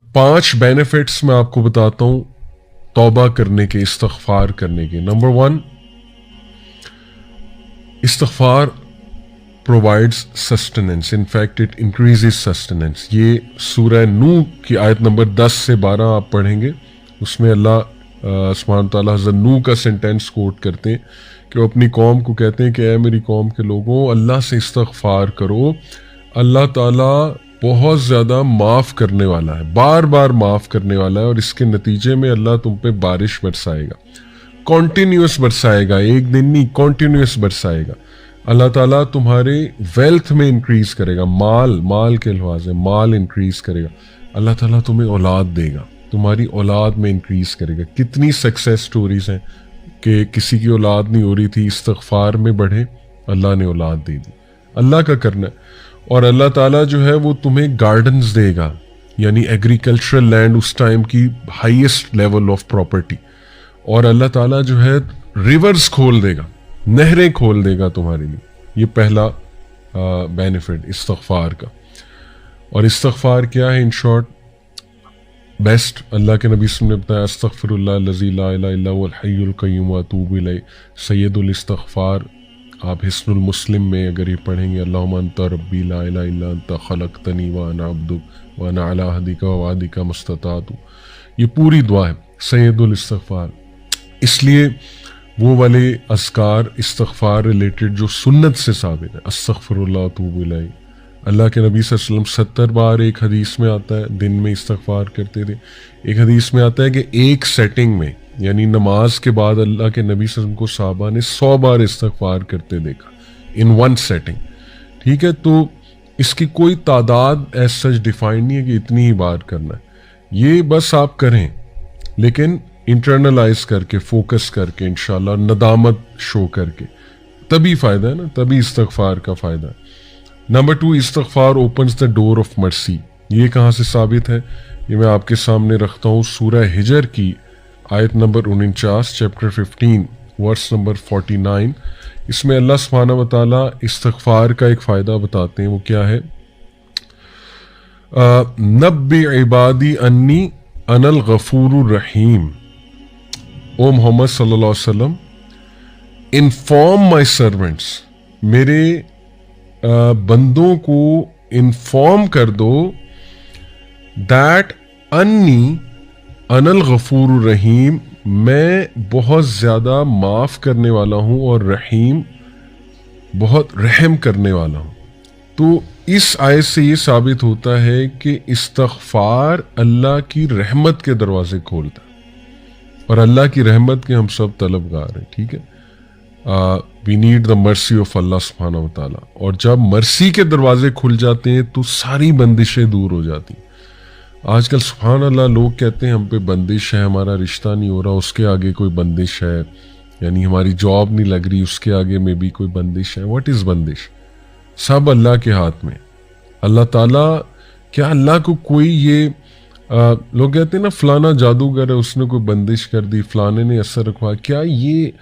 5 benefits मैं आपको बताता हूं तौबा करने के, इस्तगफार करने के। नंबर 1, इस्तगफार provides sustenance, in fact it increases sustenance. ये सूरह नूह की आयत नंबर 10 से 12 आप पढ़ेंगे, उसमें अल्लाह सुब्हान तआला हज़रत नूह का सेंटेंस कोट करते हैं कि वो अपनी कौम को कहते हैं कि ऐ मेरी कौम के लोगों, अल्लाह से इस्तगफार करो, अल्लाह ताला बहुत ज़्यादा माफ़ करने वाला है, बार बार माफ़ करने वाला है, और इसके नतीजे में अल्लाह तुम पे बारिश बरसाएगा, कॉन्टिन्यूस बरसाएगा, एक दिन नहीं, कॉन्टिन्यूस बरसाएगा। अल्लाह ताला तुम्हारे वेल्थ में इंक्रीज करेगा, माल के लिहाज से माल इंक्रीज करेगा। अल्लाह ताला तुम्हें औलाद देगा, तुम्हारी औलाद में इंक्रीज करेगा। कितनी सक्सेस स्टोरीज हैं कि किसी की औलाद नहीं हो रही थी, इस्तगफार में बढ़े, अल्लाह ने औलाद दे दी। अल्लाह का करना है। और अल्लाह ताला जो है वो तुम्हें गार्डन्स देगा, यानी एग्रीकल्चरल लैंड उस टाइम की हाईएस्ट लेवल ऑफ प्रॉपर्टी। और अल्लाह ताला जो है रिवर्स खोल देगा, नहरें खोल देगा तुम्हारे लिए। ये पहला बेनिफिट इस्तगफार का। और इस्तगफार क्या है इन शॉर्ट? बेस्ट अल्लाह के नबी ने बताया, अस्तगफिरुल्लाह लज़ी ला इलाहा इल्ला हुवल हय्युल क़य्यूम व अतूबु इलैह, सय्यदुल इस्तगफार। आप हिस्नुल मुस्लिम में अगर ये पढ़ेंगे, अल्लाहुम्मा अंता रब्बी ला इलाहा इल्ला अंता खलक़तनी व अना अब्दुक व अना अला अहदिका व वादिका मस्ततातु, ये पूरी दुआ है सय्यदुल इस्तगफार। इसलिए वो वाले अज़कार इस्तगफार रिलेटेड जो सुन्नत से साबित है, अस्तगफिरुल्लाह व अतूबु इलैह, अल्लाह के नबी सल्लल्लाहु अलैहि वसल्लम 70 बार एक हदीस में आता है दिन में इस्तगफार करते थे। एक हदीस में आता है कि एक सेटिंग में, यानी नमाज के बाद अल्लाह के नबी सल्लल्लाहु अलैहि वसल्लम को सहाबा ने 100 बार इस्तगफार करते देखा इन वन सेटिंग। ठीक है, तो इसकी कोई तादाद एज सच डिफाइंड नहीं है कि इतनी ही बार करना है, ये बस आप करें, लेकिन इंटरनलाइज करके, फोकस करके, इंशाल्लाह नदामत शो करके, तभी फ़ायदा है ना, तभी इस्तगफार का फ़ायदा है। नंबर 2, इस्तगफार opens the door of mercy. ये कहाँ से साबित है? ये मैं आपके सामने रखता हूँ सूरह हिजर की आयत नंबर 49, चैप्टर 15 वर्स नंबर 49। इसमें अल्लाह सुब्हानहू व तआला इस्तगफार का एक फ़ायदा बताते हैं, वो क्या है? नब्बि इबादी अन्नी अनल गफूरुर रहीम। ओ मोहम्मद सल्लल्लाहु अलैहि वसल्लम, इन्फॉर्म माई सर्वेंट्स, मेरे बंदों को इन्फॉर्म कर दो, दैट अन्नी अनल गफूरुर रहीम, मैं बहुत ज़्यादा माफ़ करने वाला हूँ और रहीम, बहुत रहम करने वाला हूँ। तो इस आयत से ये साबित होता है कि इस्तगफार अल्लाह की रहमत के दरवाजे खोलता है, और अल्लाह की रहमत के हम सब तलबगार हैं। ठीक है, we need the mercy of Allah सुब्हानहू व तआला। और जब मर्सी के दरवाजे खुल जाते हैं तो सारी बंदिशें दूर हो जाती हैं। आजकल सुब्हान अल्लाह लोग कहते हैं हम पे बंदिश है, हमारा रिश्ता नहीं हो रहा, उसके आगे कोई बंदिश है, यानी हमारी जॉब नहीं लग रही, उसके आगे में भी कोई बंदिश है। व्हाट इज़ बंदिश? सब अल्लाह के हाथ में। अल्लाह ताला, क्या अल्लाह को कोई ये लोग कहते हैं ना फलाना जादूगर है, उसने कोई बंदिश कर दी, फलाने ने असर रखवा, क्या ये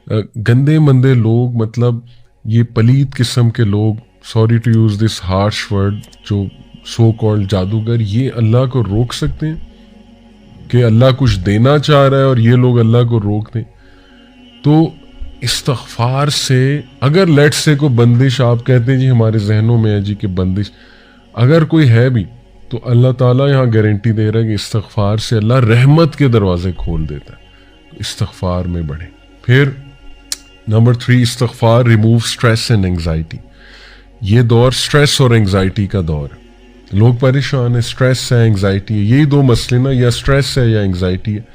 गंदे मंदे लोग, मतलब ये पलीद किस्म के लोग, sorry to use this harsh word, जो सो कॉल्ड जादूगर, ये अल्लाह को रोक सकते हैं कि अल्लाह कुछ देना चाह रहा है और ये लोग अल्लाह को रोक दें? तो इस्तगफार से अगर लेट्स से कोई बंदिश, आप कहते हैं जी हमारे जहनों में है जी कि बंदिश, अगर कोई है भी, तो अल्लाह ताला यहाँ गारंटी दे रहा है कि इस्तगफार से अल्लाह रहमत के दरवाजे खोल देता है। तो इस्तगफार में बढ़े। फिर नंबर 3, इस्तगफार रिमूव स्ट्रेस एंड एंग्जाइटी। ये दौर स्ट्रेस और एंग्जाइटी का दौर है, लोग परेशान है, स्ट्रेस है, एंग्जाइटी है, यही दो मसले ना, या स्ट्रेस है या एंग्जाइटी है।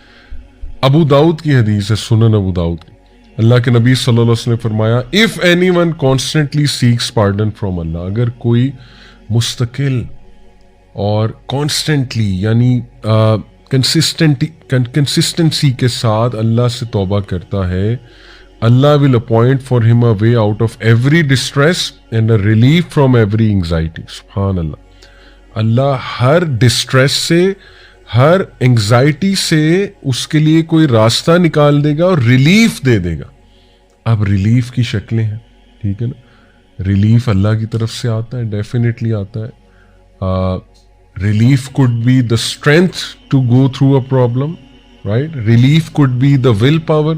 अबू दाऊद की हदीस है, सुनन अबू दाऊद की, अल्लाह के नबी सल्लल्लाहु अलैहि वसल्लम ने फरमाया, if anyone constantly seeks pardon from Allah, अगर कोई मुस्तकिल और कॉन्स्टेंटली, यानी कंसिस्टेंसी के साथ अल्लाह से तौबा करता है, Allah will appoint for him a way out of every distress and a relief from every anxiety. सुभान अल्लाह। अल्लाह हर डिस्ट्रेस से, हर एंग्जाइटी से उसके लिए कोई रास्ता निकाल देगा और रिलीफ दे देगा। अब रिलीफ की शक्लें हैं, ठीक है ना, रिलीफ अल्लाह की तरफ से आता है, डेफिनेटली आता है। relief could be the strength to go through a problem, right? Relief could be the willpower,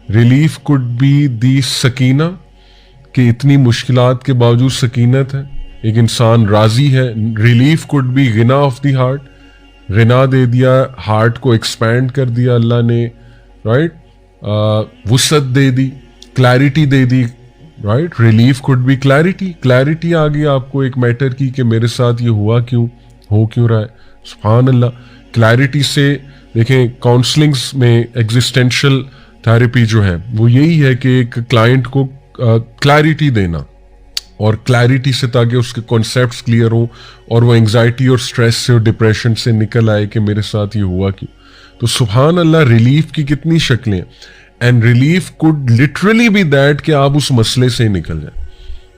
relief could be the sakina, کہ اتنی مشکلات کے باوجود سکینت ہے, ایک انسان راضی ہے. ریلیف could be غنا آف دی ہارٹ, غنا دے دیا, ہارٹ کو ایکسپینڈ کر دیا اللہ نے, رائٹ, وسعت دے دی, کلیرٹی دے دی, right. Relief could be clarity, clarity آ گئی آپ کو ایک میٹر کی کہ میرے ساتھ یہ ہوا کیوں, ہو کیوں رہا ہے. سبحان اللہ. کلیرٹی سے دیکھیں کاؤنسلنگس میں ایگزسٹینشل تھراپی جو ہے وہ یہی ہے کہ ایک کلائنٹ کو کلیرٹی دینا, اور کلیرٹی سے تاکہ اس کے کانسیپٹس کلیئر ہوں اور وہ انگزائٹی اور سٹریس سے اور ڈپریشن سے نکل آئے کہ میرے ساتھ یہ ہوا کیوں. تو سبحان اللہ, ریلیف کی کتنی شکلیں, and relief could literally be that کہ آپ اس مسئلے سے نکل جائیں.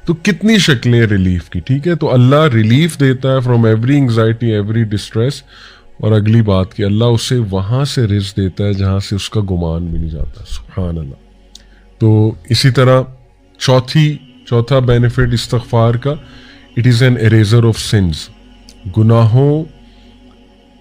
تو کتنی شکلیں ریلیف کی, ٹھیک ہے. تو اللہ ریلیف دیتا ہے from every anxiety, every distress. اور اگلی بات کہ اللہ اسے وہاں سے رزق دیتا ہے جہاں سے اس کا گمان بھی نہیں جاتا. سبحان اللہ. تو اسی طرح چوتھا بینیفٹ استغفار کا, it is an eraser of sins. گناہوں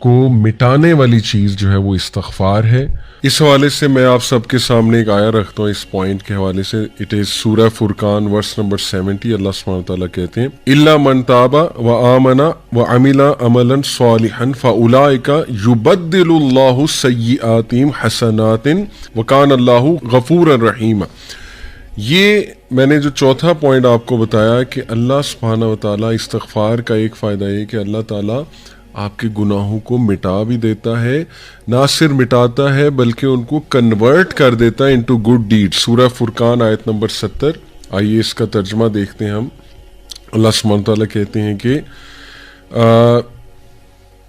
کو مٹانے والی چیز جو ہے وہ استغفار ہے. اس حوالے سے میں آپ سب کے سامنے ایک آیا رکھتا ہوں اس پوائنٹ کے حوالے سے. اٹ از سورہ فرقان ورس نمبر 70. اللہ سبحانہ وتعالیٰ کہتے ہیں الا من تاب وآمن وعمل عملا صالحا فاولئک یبدل اللہ سیئاتہم حسنات وکان اللہ غفورا رحیما. یہ میں نے جو چوتھا پوائنٹ آپ کو بتایا کہ اللہ سبحانہ وتعالیٰ استغفار کا ایک فائدہ یہ کہ اللہ تعالیٰ آپ کے گناہوں کو مٹا بھی دیتا ہے, نہ صرف مٹاتا ہے بلکہ ان کو کنورٹ کر دیتا ہے انٹو گڈ ڈیڈ. سورہ فرقان آیت نمبر 70. آئیے اس کا ترجمہ دیکھتے ہیں ہم. اللہ سبحانہ وتعالیٰ کہتے ہیں کہ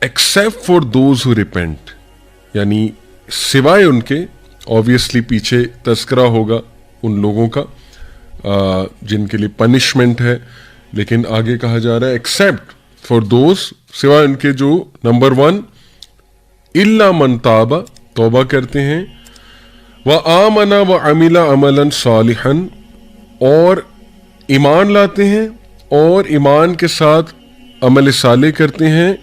except for those who repent, یعنی سوائے ان کے, آبویسلی پیچھے تذکرہ ہوگا ان لوگوں کا جن کے لیے پنشمنٹ ہے, لیکن آگے کہا جا رہا ہے ایکسیپٹ فار دوز, سوائے ان کے جو نمبر 1 الا من تاب, توبہ کرتے ہیں, وآمن وعمل عملا صالحا, اور ایمان لاتے ہیں اور ایمان کے ساتھ عمل صالح کرتے ہیں,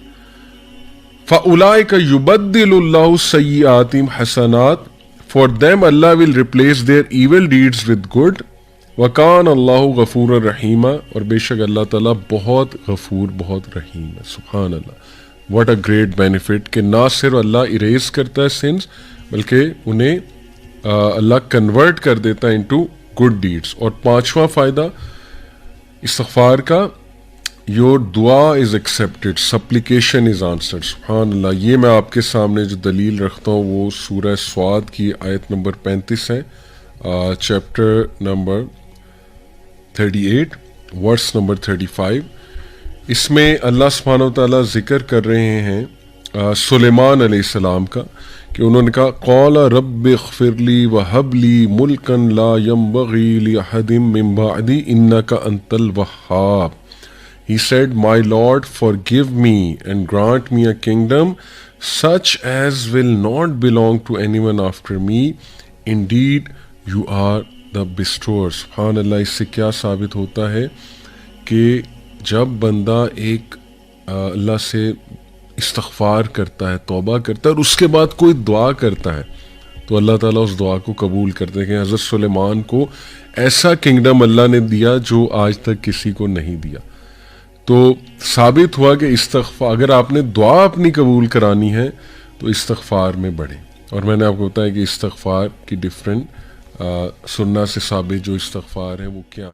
فاولئک یبدل اللہ سیئاتہم حسنات, for them Allah will replace their evil deeds with good, وَكَانَ اللَّهُ غَفُورًا رَحِيمًا, اور بے شک اللہ تعالیٰ بہت غفور بہت رحیم ہے. سبحان اللہ. what a great benefit کہ نہ صرف اللہ اریز کرتا ہے سنس بلکہ انہیں اللہ کنورٹ کر دیتا ہے انٹو گڈ ڈیڈس. اور پانچواں فائدہ استغفار کا, your دعا از ایکسیپٹڈ, سپلیکیشن از آنسرڈ. سبحان اللہ. یہ میں آپ کے سامنے جو دلیل رکھتا ہوں وہ سورہ سواد کی آیت نمبر 35 ہے, چیپٹر نمبر 38 ورس نمبر 35. اس میں اللہ سبحانہ وتعالیٰ ذکر کر رہے ہیں سلیمان علیہ السلام کا کہ انہوں نے کہا قال رب اغفر لی وہب لی ملکا لا ينبغی لأحد من بعدی انک انت الوہاب. He said, My Lord, forgive me and grant me a kingdom such as will not belong to anyone after me. Indeed, you are the bestower. سبحان اللہ. اس سے کیا ثابت ہوتا ہے کہ جب بندہ ایک اللہ سے استغفار کرتا ہے, توبہ کرتا ہے, اور اس کے بعد کوئی دعا کرتا ہے تو اللہ تعالیٰ اس دعا کو قبول کرتے ہیں. کہ حضرت سلیمان کو ایسا کنگڈم اللہ نے دیا جو آج تک کسی کو نہیں دیا. تو ثابت ہوا کہ استغفار, اگر آپ نے دعا اپنی قبول کرانی ہے تو استغفار میں بڑھیں. اور میں نے آپ کو بتایا کہ استغفار کی ڈفرینٹ سننا سے ثابت جو استغفار ہے وہ کیا